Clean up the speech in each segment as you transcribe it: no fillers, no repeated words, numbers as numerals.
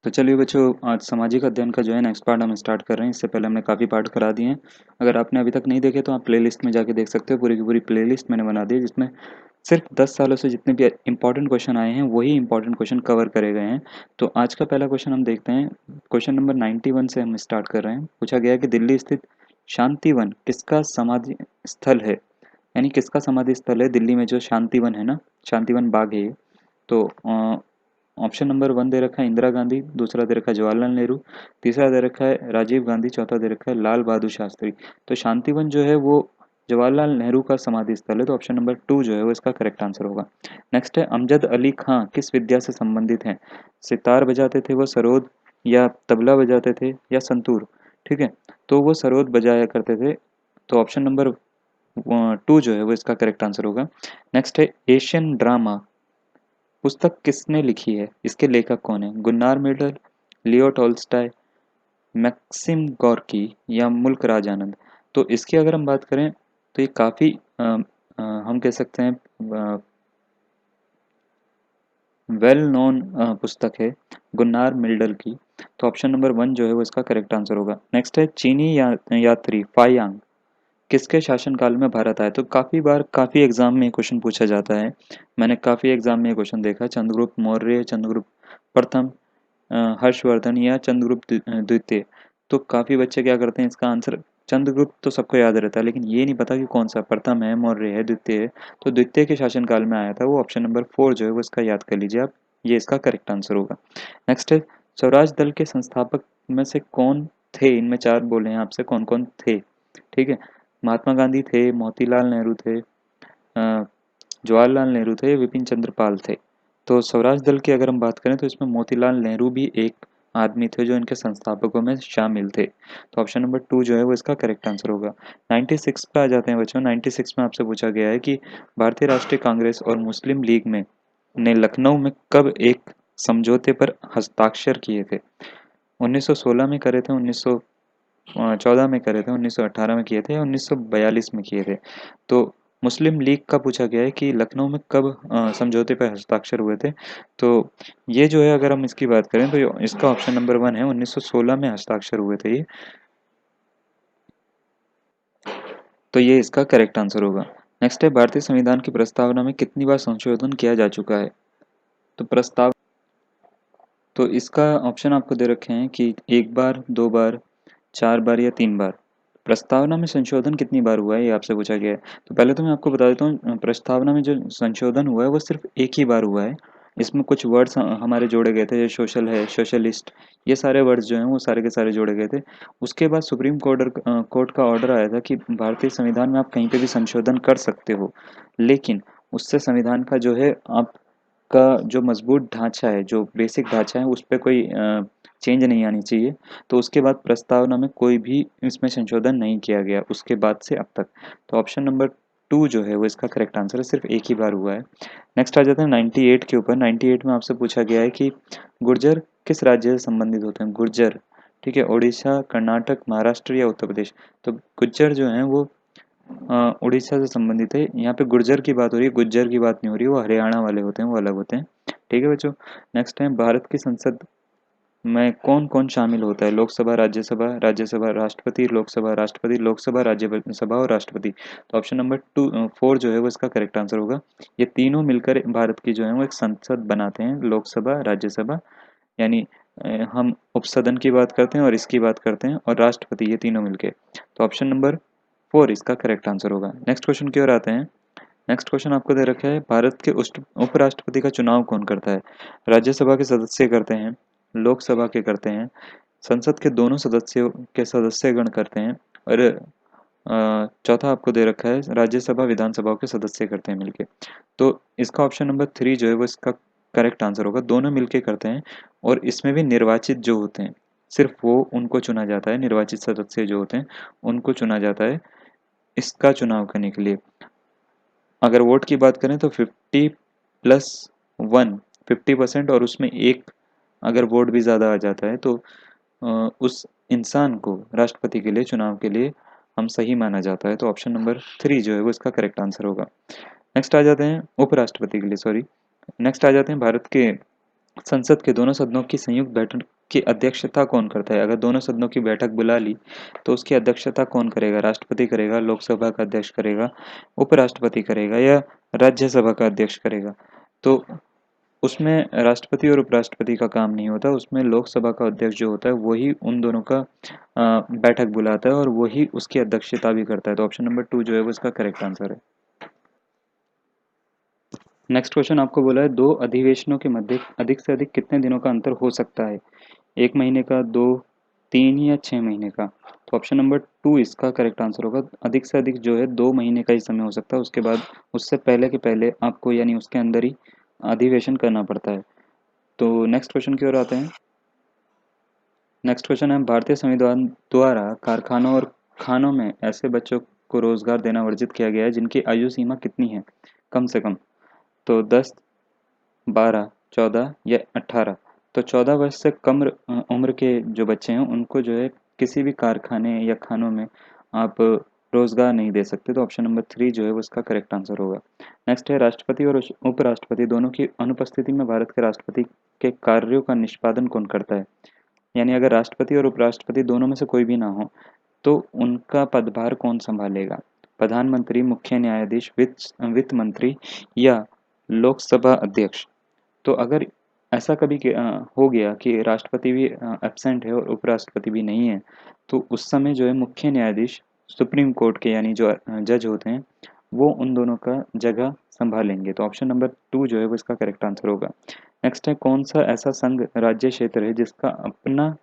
तो चलिए बच्चों, आज सामाजिक अध्ययन का जो है नेक्स्ट पार्ट हम स्टार्ट कर रहे हैं। इससे पहले हमने काफ़ी पार्ट करा दिए हैं। अगर आपने अभी तक नहीं देखे तो आप प्लेलिस्ट में जाके देख सकते हो। पूरी की पूरी प्लेलिस्ट मैंने बना दी है, जिसमें सिर्फ 10 सालों से जितने भी इंपॉर्टेंट क्वेश्चन आए हैं वही इंपॉर्टेंट क्वेश्चन कवर करे गए हैं। तो आज का पहला क्वेश्चन हम देखते हैं। क्वेश्चन नंबर 91 से हम स्टार्ट कर रहे हैं। पूछा गया है कि दिल्ली स्थित शांतिवन किसका समाधि स्थल है। यानी किसका समाधि स्थल है दिल्ली में, जो शांतिवन है ना, शांतिवन बाग है ये। तो ऑप्शन नंबर 1 दे रखा है इंदिरा गांधी, दूसरा दे रखा है जवाहरलाल नेहरू, तीसरा दे रखा है राजीव गांधी, चौथा दे रखा है लाल बहादुर शास्त्री। तो शांतिवन जो है वो जवाहरलाल नेहरू का समाधि स्थल है। तो ऑप्शन नंबर 2 जो है वो इसका करेक्ट आंसर होगा। नेक्स्ट है अमजद अली खां किस विद्या से संबंधित हैं। सितार बजाते थे वो, सरोद, या तबला बजाते थे, या संतूर। ठीक है, तो वो सरोद बजाया करते थे। तो ऑप्शन नंबर 2 जो है वो इसका करेक्ट आंसर होगा। नेक्स्ट है एशियन ड्रामा पुस्तक किसने लिखी है, इसके लेखक कौन है। Gunnar Myrdal, Leo Tolstoy, Maxim Gorky, या मुल्क राज आनंद। तो इसकी अगर हम बात करें तो ये काफ़ी हम कह सकते हैं वेल नोन पुस्तक है गुन्नार मिल्डल की। तो ऑप्शन नंबर 1 जो है वो इसका करेक्ट आंसर होगा। नेक्स्ट है चीनी यात्री फायांग किसके शासनकाल में भारत आए। तो काफ़ी बार काफ़ी एग्जाम में ये क्वेश्चन पूछा जाता है। मैंने काफ़ी एग्जाम में ये क्वेश्चन देखा है। चंद्रगुप्त मौर्य, चंद्रगुप्त प्रथम, हर्षवर्धन, या चंद्रगुप्त द्वितीय। तो काफ़ी बच्चे क्या करते हैं, इसका आंसर चंद्रगुप्त तो सबको याद रहता है, लेकिन ये नहीं पता कि कौन सा प्रथम है, मौर्य है, द्वितीय है। तो द्वितीय के शासनकाल में आया था वो। ऑप्शन नंबर 4 जो है वो इसका याद कर लीजिए आप, ये इसका करेक्ट आंसर होगा। नेक्स्ट है स्वराज दल के संस्थापक में से कौन थे। इनमें 4 बोले हैं आपसे, कौन कौन थे। ठीक है, महात्मा गांधी थे, मोतीलाल नेहरू थे, जवाहरलाल नेहरू थे, विपिन चंद्र पाल थे। तो स्वराज दल की अगर हम बात करें तो इसमें मोतीलाल नेहरू भी एक आदमी थे जो इनके संस्थापकों में शामिल थे। तो ऑप्शन नंबर 2 जो है वो इसका करेक्ट आंसर होगा। 96 पे आ जाते हैं बच्चों। 96 में आपसे पूछा गया है कि भारतीय राष्ट्रीय कांग्रेस और मुस्लिम लीग में ने लखनऊ में कब एक समझौते पर हस्ताक्षर किए थे। 1916 में करे थे, 1914 में करे थे, 1918 में किए थे, या 1942 में किए थे। तो मुस्लिम लीग का पूछा गया है कि लखनऊ में कब समझौते पर हस्ताक्षर हुए थे। तो ये जो है अगर हम इसकी बात करें तो इसका ऑप्शन नंबर 1 है, 1916 में हस्ताक्षर हुए थे ये। तो ये इसका करेक्ट आंसर होगा। नेक्स्ट है भारतीय संविधान की प्रस्तावना में कितनी बार संशोधन किया जा चुका है। तो प्रस्ताव तो इसका ऑप्शन आपको दे रखे हैं कि 1 बार, 2 बार, 4 बार, या 3 बार। प्रस्तावना में संशोधन कितनी बार हुआ है ये आपसे पूछा गया है। तो पहले तो मैं आपको बता देता हूँ, प्रस्तावना में जो संशोधन हुआ है वो सिर्फ एक ही बार हुआ है। इसमें कुछ वर्ड्स हमारे जोड़े गए थे, जैसे सोशल है, सोशलिस्ट, ये सारे वर्ड्स जो हैं वो सारे के सारे जोड़े गए थे। उसके बाद सुप्रीम कोर्ट का ऑर्डर आया था कि भारतीय संविधान में आप कहीं पे भी संशोधन कर सकते हो, लेकिन उससे संविधान का जो है आपका जो मजबूत ढांचा है, जो बेसिक ढांचा है, उस पर कोई चेंज नहीं आनी चाहिए। तो उसके बाद प्रस्तावना में कोई भी इसमें संशोधन नहीं किया गया उसके बाद से अब तक। तो ऑप्शन नंबर 2 जो है वो इसका करेक्ट आंसर है, सिर्फ एक ही बार हुआ है। नेक्स्ट आ जाते हैं 98 के ऊपर। 98 में आपसे पूछा गया है कि गुर्जर किस राज्य से संबंधित होते हैं। गुर्जर, ठीक है, उड़ीसा, कर्नाटक, महाराष्ट्र, या उत्तर प्रदेश। तो गुज्जर जो हैं वो उड़ीसा से संबंधित है। यहाँ पे गुर्जर की बात हो रही है, गुज्जर की बात नहीं हो रही, वो हरियाणा वाले होते हैं, वो अलग होते हैं। ठीक है बच्चों। नेक्स्ट है भारत की संसद में कौन कौन शामिल होता है। लोकसभा, राज्यसभा, राज्यसभा राष्ट्रपति, लोकसभा राष्ट्रपति, लोकसभा राज्यसभा, और राष्ट्रपति। तो ऑप्शन नंबर 4 जो है वो इसका करेक्ट आंसर होगा। ये तीनों मिलकर भारत की जो है वो एक संसद बनाते हैं, लोकसभा, राज्यसभा, यानी हम उपसदन की बात करते हैं और इसकी बात करते हैं, और राष्ट्रपति, ये तीनों मिलके। तो ऑप्शन नंबर 4 इसका करेक्ट आंसर होगा। नेक्स्ट क्वेश्चन की ओर आते हैं। नेक्स्ट क्वेश्चन आपको दे रखा है भारत के उपराष्ट्रपति का चुनाव कौन करता है। राज्यसभा के सदस्य करते हैं, लोकसभा के करते हैं, संसद के दोनों सदस्यों के सदस्यगण करते हैं, और चौथा आपको दे रखा है राज्यसभा विधानसभाओं के सदस्य करते हैं मिलके। तो इसका ऑप्शन नंबर 3 जो है वो इसका करेक्ट आंसर होगा। दोनों मिलके करते हैं, और इसमें भी निर्वाचित जो होते हैं सिर्फ वो उनको चुना जाता है, निर्वाचित सदस्य जो होते हैं उनको चुना जाता है इसका चुनाव करने के लिए। अगर वोट की बात करें तो 50+1 50%, और उसमें एक अगर वोट भी ज़्यादा आ जाता है तो उस इंसान को राष्ट्रपति के लिए, चुनाव के लिए हम सही माना जाता है। तो ऑप्शन नंबर 3 जो है वो इसका करेक्ट आंसर होगा। नेक्स्ट आ जाते हैं उपराष्ट्रपति के लिए, सॉरी। नेक्स्ट आ जाते हैं भारत के संसद के दोनों सदनों की संयुक्त बैठक की अध्यक्षता कौन करता है? अगर दोनों सदनों की बैठक बुला ली तो उसकी अध्यक्षता कौन करेगा? राष्ट्रपति करेगा, लोकसभा का अध्यक्ष करेगा, उपराष्ट्रपति करेगा या राज्यसभा का अध्यक्ष करेगा? तो उसमें राष्ट्रपति और उपराष्ट्रपति का काम नहीं होता, उसमें लोकसभा का अध्यक्ष जो होता है वही उन दोनों का बैठक बुलाता है और वही उसकी अध्यक्षता भी करता है। तो ऑप्शन नंबर 2 जो है वो इसका करेक्ट आंसर है। नेक्स्ट क्वेश्चन आपको बोला है 2 अधिवेशनों के मध्य अधिक से अधिक कितने दिनों का अंतर हो सकता है? 1 महीने का, 2, 3 या 6 महीने का? तो ऑप्शन नंबर 2 इसका करेक्ट आंसर होगा। अधिक से अधिक जो है 2 महीने का ही समय हो सकता है, उसके बाद उससे पहले के पहले आपको यानी उसके अंदर ही अधिवेशन करना पड़ता है। तो नेक्स्ट क्वेश्चन की ओर आते हैं। नेक्स्ट क्वेश्चन है भारतीय संविधान द्वारा कारखानों और खानों में ऐसे बच्चों को रोजगार देना वर्जित किया गया है जिनकी आयु सीमा कितनी है कम से कम? तो 10, 12, 14 या 18? तो 14 वर्ष से कम उम्र के जो बच्चे हैं उनको जो है किसी भी कारखाने या खानों में आप रोजगार नहीं दे सकते। तो ऑप्शन नंबर 3 जो है वो इसका करेक्ट आंसर होगा। नेक्स्ट है राष्ट्रपति और उपराष्ट्रपति दोनों की अनुपस्थिति में भारत के राष्ट्रपति के कार्यों का निष्पादन कौन करता है? यानी अगर राष्ट्रपति और उपराष्ट्रपति दोनों में से कोई भी ना हो तो उनका पदभार कौन संभालेगा? प्रधानमंत्री, मुख्य न्यायाधीश, वित्त मंत्री या लोकसभा अध्यक्ष? तो अगर ऐसा कभी हो गया कि राष्ट्रपति भी एब्सेंट है और उपराष्ट्रपति भी नहीं है तो उस समय जो है मुख्य न्यायाधीश सुप्रीम कोर्ट के यानी जो जज होते हैं वो उन दोनों का जगह संभालेंगे। तो ऑप्शन नंबर 2 जो है वो इसका करेक्ट आंसर होगा। नेक्स्ट है कौन सा ऐसा संघ राज्य क्षेत्र है जिसका अपना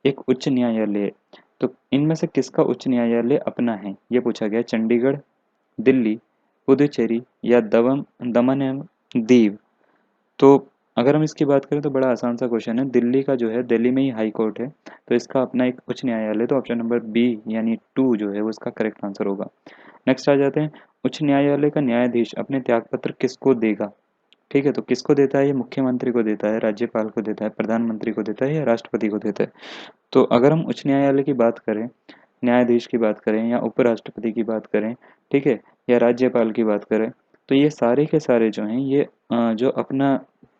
एक उच्च न्यायालय है? तो इनमें से किसका उच्च न्यायालय अपना है ये पूछा गया है। चंडीगढ़, दिल्ली, पुदुचेरी या दमन एवं दीव? तो अगर हम इसकी बात करें तो बड़ा आसान सा क्वेश्चन है। दिल्ली का जो है दिल्ली में ही हाई कोर्ट है तो इसका अपना एक उच्च न्यायालय। तो ऑप्शन नंबर बी यानी 2 जो है वो इसका करेक्ट आंसर होगा। नेक्स्ट आ जाते हैं उच्च न्यायालय का न्यायाधीश अपने त्यागपत्र किसको देगा? ठीक है, तो किसको देता है? ये मुख्यमंत्री को देता है, राज्यपाल को देता है, प्रधानमंत्री को देता है या राष्ट्रपति को देता है? तो अगर हम उच्च न्यायालय की बात करें, न्यायाधीश की बात करें या उपराष्ट्रपति की बात करें, ठीक है, या राज्यपाल की बात करें, तो ये सारे के सारे जो हैं ये जो अपना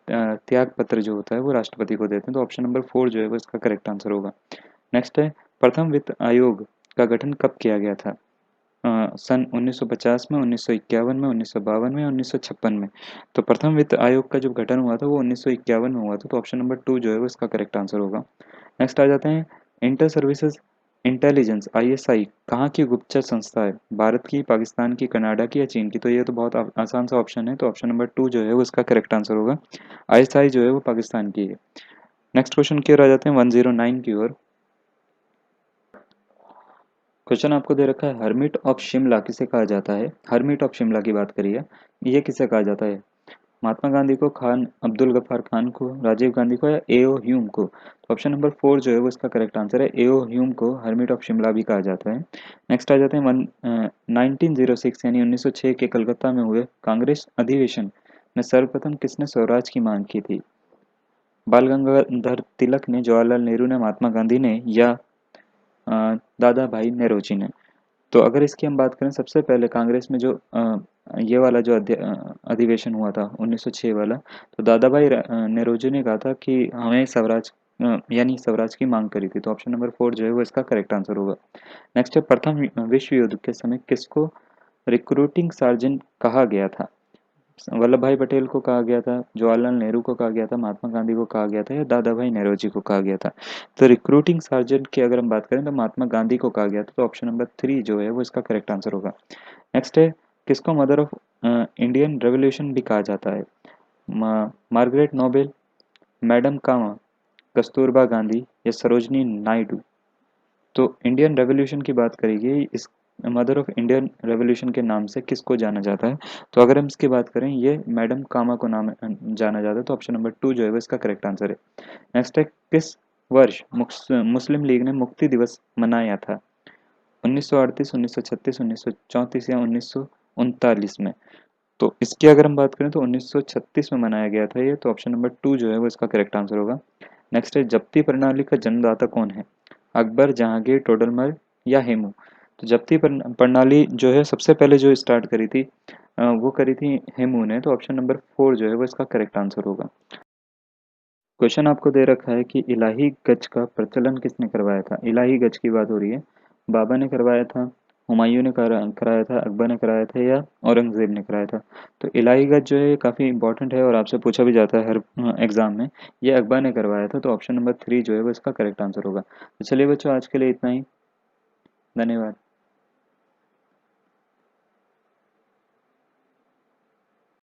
त्याग पत्र जो होता है वो राष्ट्रपति को देते हैं। तो ऑप्शन नंबर 4 जो है वो इसका करेक्ट आंसर होगा। नेक्स्ट है प्रथम वित्त आयोग का गठन कब किया गया था? सन 1950 में, 1951 में, 1952 में, 1956 में? तो प्रथम वित्त आयोग का जब गठन हुआ था वो 1951 में हुआ था। तो ऑप्शन नंबर 2 जो है वो इसका करेक्ट आंसर होगा। नेक्स्ट आ जाते हैं इंटर सर्विसेज इंटेलिजेंस आईएसआई कहाँ की गुप्तचर संस्था है? भारत की, पाकिस्तान की, कनाडा की या चीन की? तो ये तो बहुत आसान सा ऑप्शन है। तो ऑप्शन नंबर 2 जो है वो इसका करेक्ट आंसर होगा। आईएसआई जो है वो पाकिस्तान की है। नेक्स्ट क्वेश्चन की ओर आ जाते हैं 109 की ओर। क्वेश्चन आपको दे रखा है हर्मिट ऑफ शिमला किसे कहा जाता है? हर्मिट ऑफ शिमला की बात करिए, ये किसे कहा जाता है? महात्मा गांधी को, खान अब्दुल गफ्फार खान को, राजीव गांधी को या एओ ह्यूम को? तो ऑप्शन नंबर 4 जो है वो इसका करेक्ट आंसर है। एओ ह्यूम को हर्मिट ऑफ शिमला भी कहा जाता है। नेक्स्ट आ जाते हैं 1906 यानी 1906 के कलकत्ता में हुए कांग्रेस अधिवेशन में सर्वप्रथम किसने स्वराज की मांग की थी? बाल गंगाधर तिलक ने, जवाहरलाल नेहरू ने, महात्मा गांधी ने या दादा भाई नेरोजी ने? तो अगर इसकी हम बात करें सबसे पहले कांग्रेस में जो ये वाला जो अधिवेशन हुआ था 1906 वाला, तो दादा भाई नेरोजी ने कहा था कि हमें स्वराज यानी स्वराज की मांग करी थी। तो ऑप्शन नंबर 4 जो है वो इसका करेक्ट आंसर होगा। नेक्स्ट है प्रथम विश्व युद्ध के समय किसको रिक्रूटिंग सार्जेंट कहा गया था? वल्लभ भाई पटेल को कहा गया था, जवाहरलाल नेहरू को कहा गया था, महात्मा गांधी को कहा गया था या दादा भाई नेरोजी को कहा गया था? तो रिक्रूटिंग सार्जेंट की अगर हम बात करें तो महात्मा गांधी को कहा गया था। तो ऑप्शन नंबर 3 जो है वो इसका करेक्ट आंसर होगा। नेक्स्ट है किसको मदर ऑफ इंडियन रेवोल्यूशन भी कहा जाता है? मार्गरेट नोबेल, मैडम कामा, कस्तूरबा गांधी या सरोजनी नायडू? तो इंडियन रेवोल्यूशन की बात करेंगे, इस मदर ऑफ इंडियन रेवोल्यूशन के नाम से किसको जाना जाता है? तो अगर हम इसकी बात करें ये मैडम कामा को नाम जाना जाता है। तो ऑप्शन नंबर 2 जो है वो इसका करेक्ट आंसर है। नेक्स्ट है किस वर्ष मुस्लिम लीग ने मुक्ति दिवस मनाया था? 1938, 1936, 1934 या 1939 में? तो इसकी अगर हम बात करें तो 1936 में मनाया गया था ये। तो ऑप्शन नंबर 2 जो है वो इसका करेक्ट आंसर होगा। नेक्स्ट है जब्ती प्रणाली का जन्मदाता कौन है? अकबर, जहांगीर, टोडरमल या हेमू? तो जब्ती प्रणाली जो है सबसे पहले जो स्टार्ट करी थी वो करी थी हेमू ने। तो ऑप्शन नंबर 4 जो है वो इसका करेक्ट आंसर होगा। क्वेश्चन आपको दे रखा है कि इलाही गज का प्रचलन किसने करवाया था। इलाही गज की बात हो रही है। बाबर ने करवाया था, हुमायूं ने कराया था, अकबर ने कराया था या औरंगजेब ने कराया था। तो इलाही गज जो है ये काफ़ी इंपॉर्टेंट है और आपसे पूछा भी जाता है हर एग्जाम में। ये अकबर ने करवाया था, तो ऑप्शन नंबर 3 जो है वो इसका करेक्ट आंसर होगा। तो चलिए बच्चों, आज के लिए इतना ही। धन्यवाद।